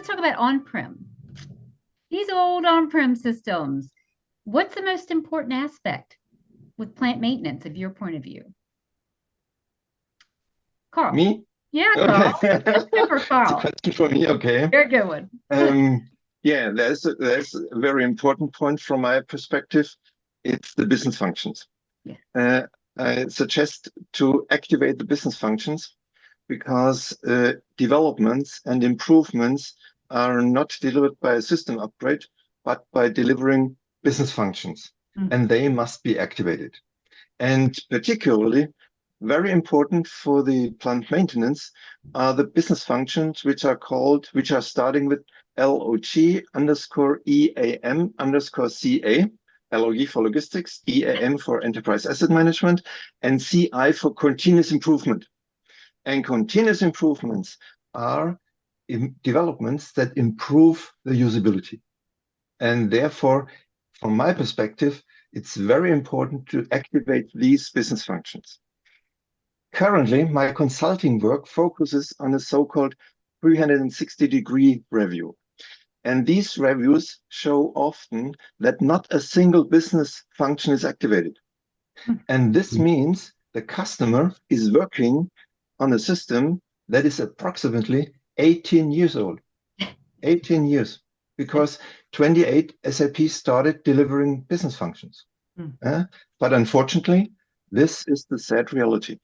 let's talk about on-prem. These old on-prem systems, what's the most important aspect with plant maintenance of your point of view? Karl. Me? Yeah, Karl. That's good for Karl. It's a question for me, okay. Very good one. Yeah, there's a very important point from my perspective. It's the business functions. Yeah. I suggest to activate the business functions because developments and improvements are not delivered by a system upgrade, but by delivering business functions, and they must be activated. And particularly, very important for the plant maintenance are the business functions which are starting with LOG_EAM_CA, LOG for logistics, EAM for enterprise asset management, and CI for continuous improvement. And continuous improvements are developments that improve the usability. And therefore, from my perspective, it's very important to activate these business functions. Currently, my consulting work focuses on a so-called 360-degree review. And these reviews show often that not a single business function is activated. And this means the customer is working on a system that is approximately 18 years old. 18 years, because 28 SAP started delivering business functions. But unfortunately, this is the sad reality.